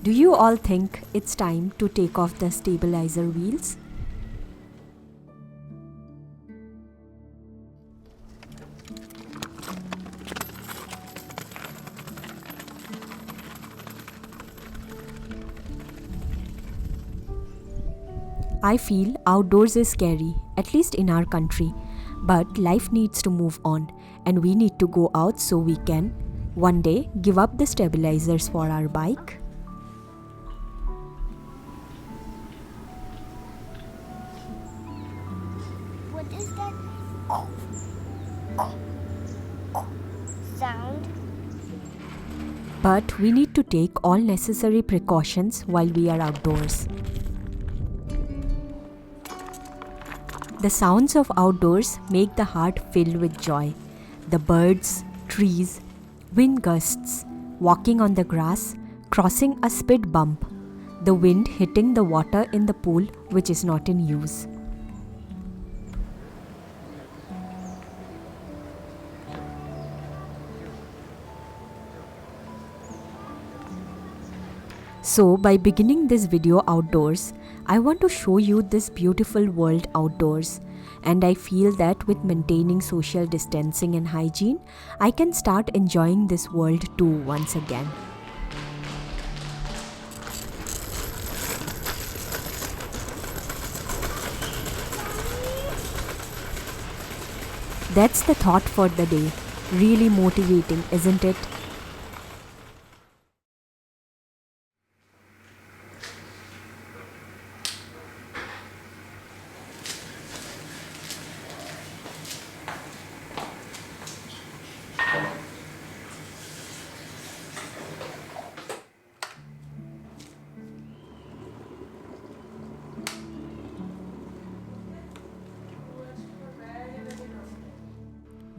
Do you all think it's time to take off the stabilizer wheels? I feel outdoors is scary, at least in our country. But life needs to move on, and we need to go out so we can, one day, give up the stabilizers for our bike. What is that sound? But we need to take all necessary precautions while we are outdoors. The sounds of outdoors make the heart fill with joy. The birds, trees, wind gusts, walking on the grass, crossing a speed bump, the wind hitting the water in the pool which is not in use. So, by beginning this video outdoors, I want to show you this beautiful world outdoors. And I feel that with maintaining social distancing and hygiene, I can start enjoying this world too once again. That's the thought for the day. Really motivating, isn't it?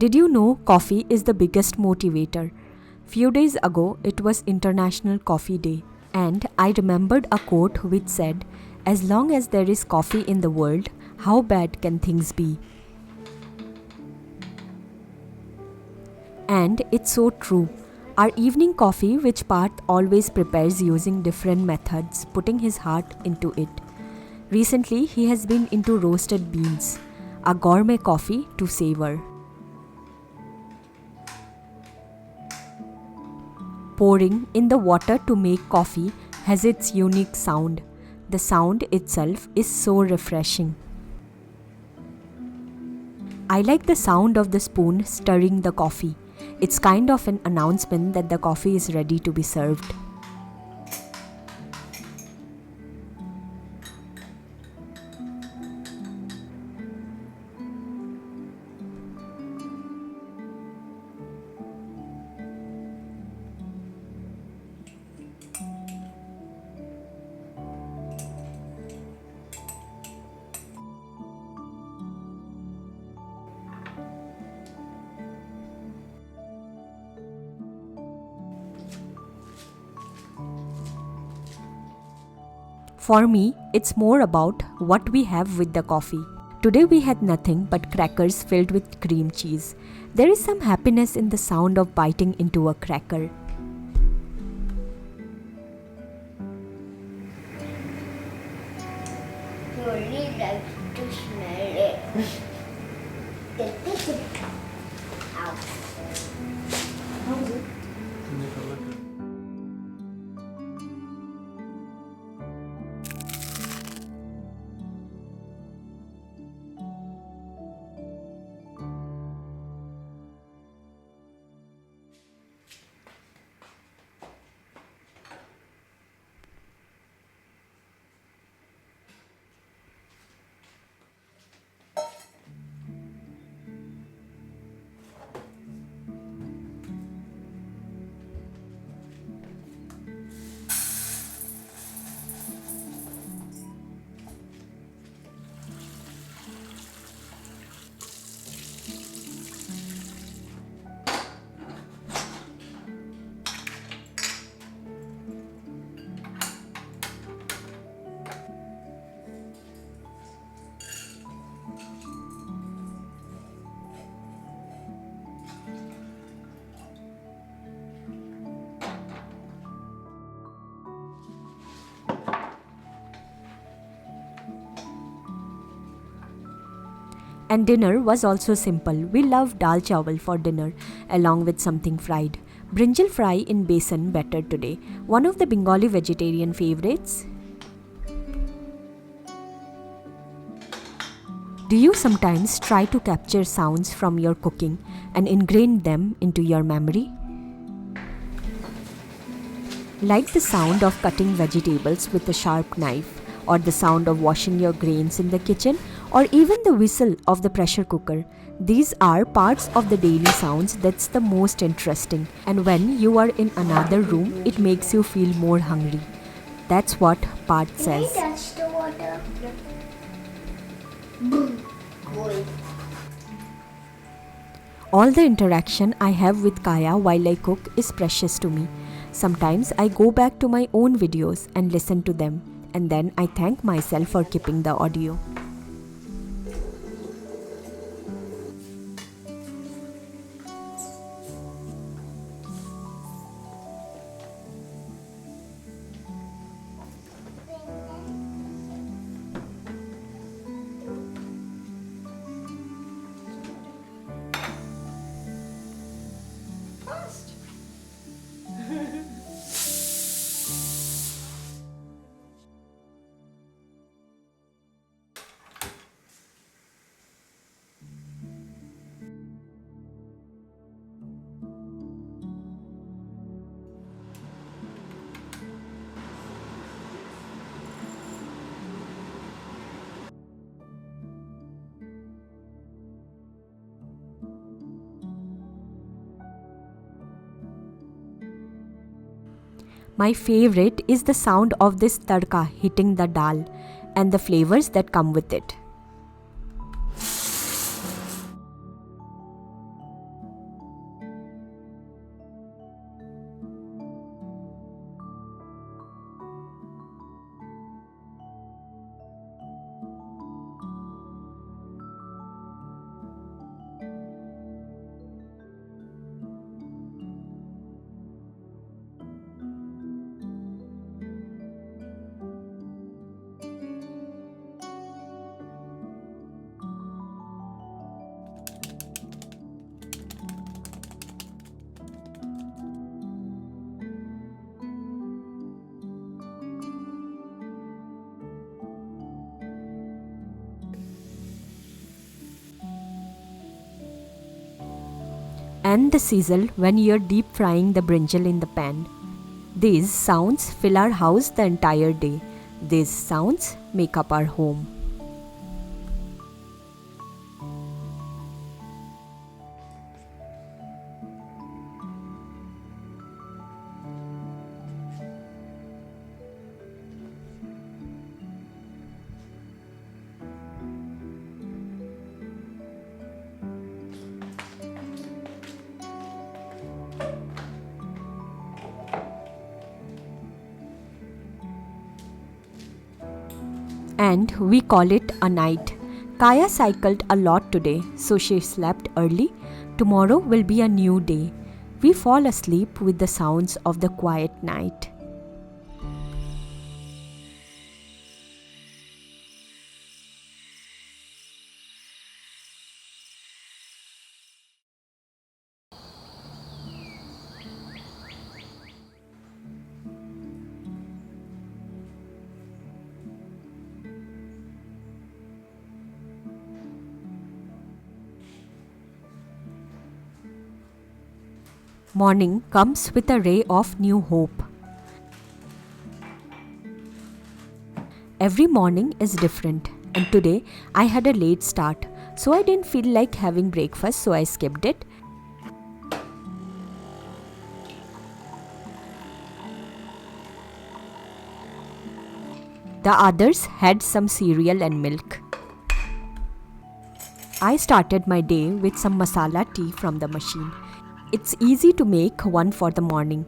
Did you know coffee is the biggest motivator? Few days ago it was International Coffee Day, and I remembered a quote which said, "As long as there is coffee in the world, how bad can things be?" And it's so true. Our evening coffee, which Parth always prepares using different methods, putting his heart into it. Recently, he has been into roasted beans, a gourmet coffee to savor. Pouring in the water to make coffee has its unique sound. The sound itself is so refreshing. I like the sound of the spoon stirring the coffee. It's kind of an announcement that the coffee is ready to be served. For me, it's more about what we have with the coffee. Today we had nothing but crackers filled with cream cheese. There is some happiness in the sound of biting into a cracker. You only like to smell it. Ow. And dinner was also simple. We love dal chawal for dinner along with something fried. Brinjal fry in besan batter today, one of the Bengali vegetarian favorites. Do you sometimes try to capture sounds from your cooking and ingrain them into your memory? Like the sound of cutting vegetables with a sharp knife, or the sound of washing your grains in the kitchen, or even the whistle of the pressure cooker. These are parts of the daily sounds that's the most interesting, and when you are in another room, it makes you feel more hungry. That's what Part Can I says. touch the water? Boom. Cool. All the interaction I have with Kaya while I cook is precious to me. Sometimes I go back to my own videos and listen to them, and then I thank myself for keeping the audio. My favorite is the sound of this tadka hitting the dal and the flavors that come with it. And the sizzle when you're deep frying the brinjal in the pan. These sounds fill our house the entire day. These sounds make up our home. And we call it a night. Kaya cycled a lot today, so she slept early. Tomorrow will be a new day. We fall asleep with the sounds of the quiet night. Morning comes with a ray of new hope. Every morning is different, and today I had a late start, so I didn't feel like having breakfast, so I skipped it. The others had some cereal and milk. I started my day with some masala tea from the machine. It's easy to make one for the morning.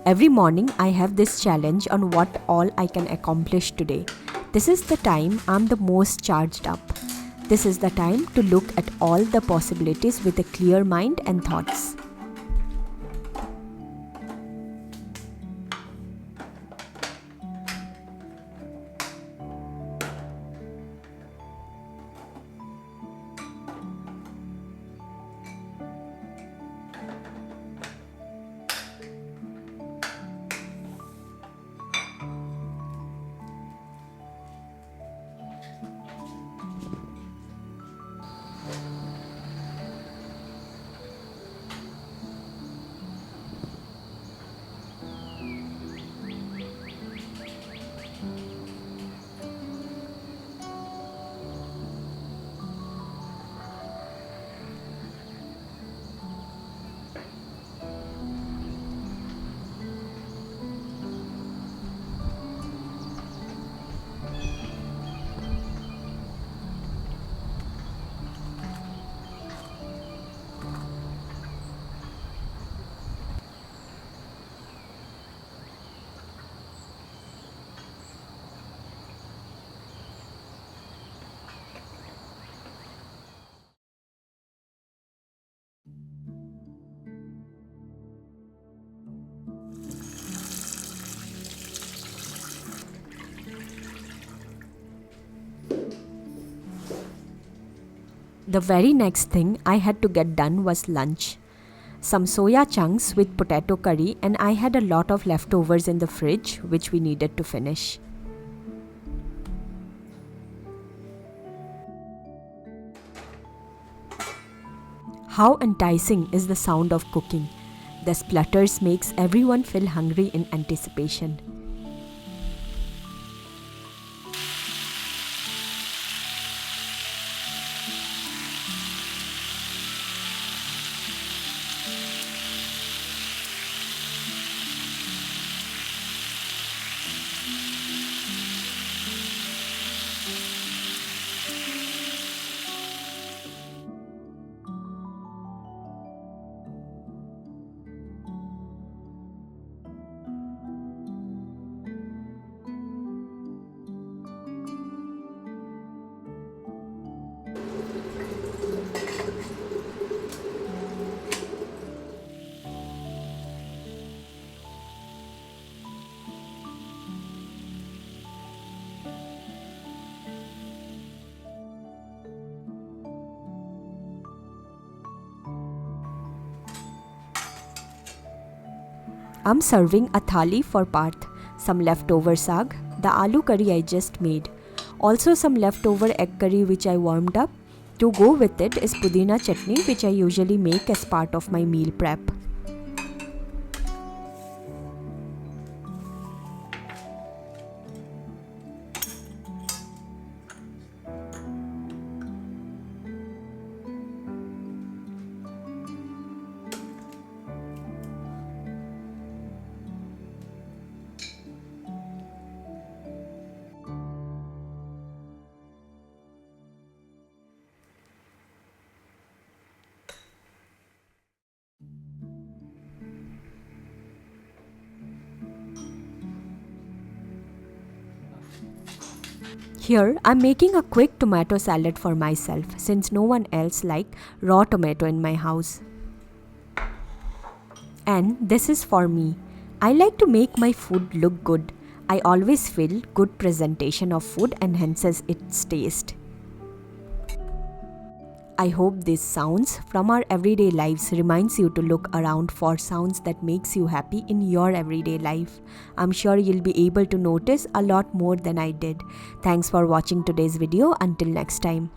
Every morning I have this challenge on what all I can accomplish today. This is the time I'm the most charged up. This is the time to look at all the possibilities with a clear mind and thoughts. The very next thing I had to get done was lunch. Some soya chunks with potato curry, and I had a lot of leftovers in the fridge which we needed to finish. How enticing is the sound of cooking. The splutters makes everyone feel hungry in anticipation. I'm serving a thali for Parth, some leftover sag, the aloo curry I just made, also some leftover egg curry which I warmed up. To go with it is pudina chutney which I usually make as part of my meal prep. Here, I'm making a quick tomato salad for myself since no one else likes raw tomato in my house. And this is for me. I like to make my food look good. I always feel good presentation of food enhances its taste. I hope these sounds from our everyday lives reminds you to look around for sounds that makes you happy in your everyday life. I'm sure you'll be able to notice a lot more than I did. Thanks for watching today's video. Until next time.